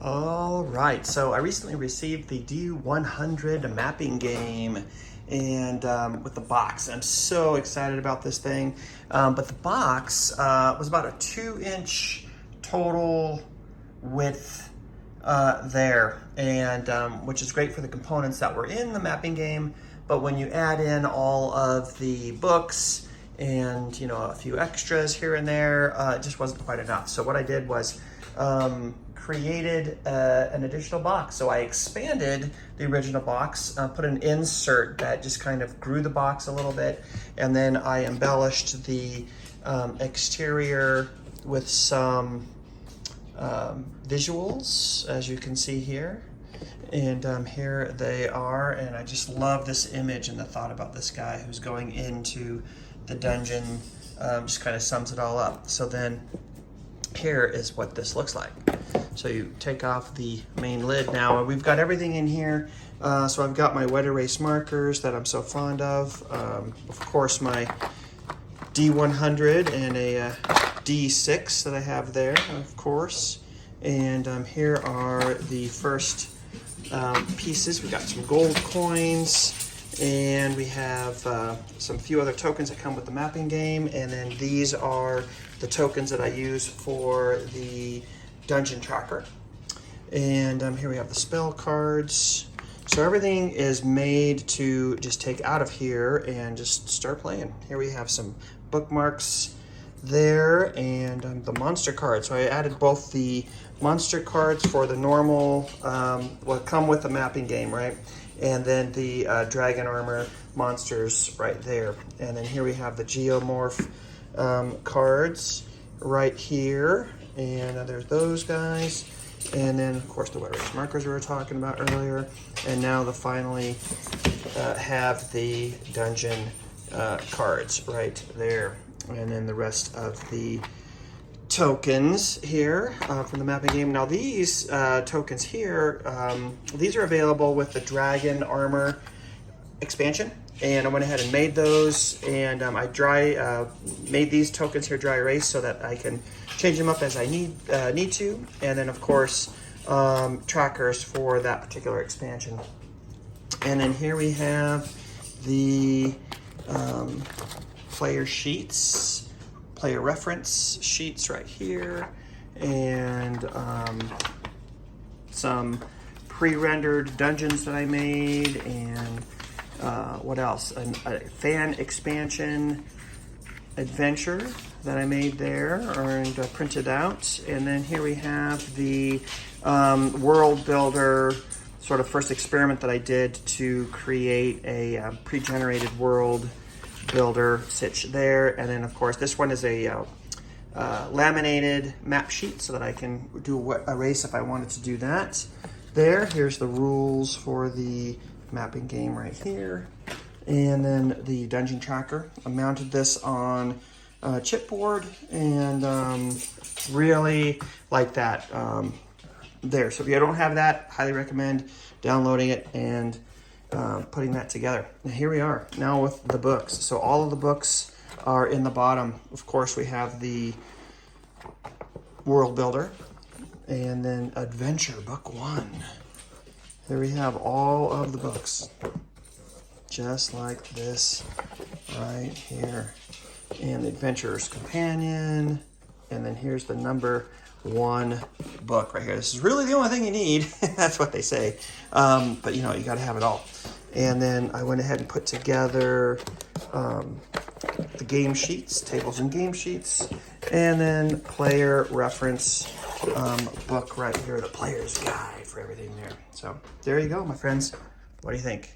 All right, so I recently received the D100 mapping game and with the box. I'm so excited about this thing. But the box was about a 2-inch total width there, and which is great for the components that were in the mapping game. But when you add in all of the books and a few extras here and there, it just wasn't quite enough. So what I did was created an additional box. So I expanded the original box, put an insert that just kind of grew the box a little bit, and then I embellished the exterior with some visuals, as you can see here. And here they are, and I just love this image and the thought about this guy who's going into the dungeon. Just kind of sums it all up. So then here is what this looks like. So you take off the main lid now, and we've got everything in here. So I've got my wet erase markers that I'm so fond of course my D100 and a D6 that I have there, of course. And here are the first pieces. We got some gold coins, and we have some few other tokens that come with the mapping game, and then these are the tokens that I use for the dungeon tracker. And here we have the spell cards. So everything is made to just take out of here and just start playing. Here we have some bookmarks there, and the monster cards. So I added both the monster cards for the normal, what come with the mapping game, right? And then the dragon armor monsters right there. And then here we have the geomorph cards right here. And there's those guys. And then, of course, the wet erase markers we were talking about earlier. And now finally have the dungeon cards right there. And then the rest of the tokens here from the mapping game. Now these tokens here, these are available with the dragon armor expansion. And I went ahead and made those, and I made these tokens here dry erase so that I can change them up as I need to. And then, of course, trackers for that particular expansion. And then here we have the player sheets, player reference sheets right here, and some pre-rendered dungeons that I made, and what else? A fan expansion adventure that I made there and printed out. And then here we have the world builder sort of first experiment that I did to create a pre-generated world builder sitch there. And then, of course, this one is a laminated map sheet so that I can do erase if I wanted to do that. Here's the rules for the mapping game right here, and then the dungeon tracker. I mounted this on a chipboard, and really like that there. So if you don't have that, highly recommend downloading it and putting that together. And here we are now with the books. So all of the books are in the bottom. Of course, we have the world builder, and then adventure book 1. Here we have all of the books, just like this right here. And the Adventurer's Companion, and then here's the number 1 book right here. This is really the only thing you need. That's what they say. But you gotta have it all. And then I went ahead and put together the game sheets, tables and game sheets, and then player reference book right here, the player's guide for everything there. So there you go, my friends. What do you think?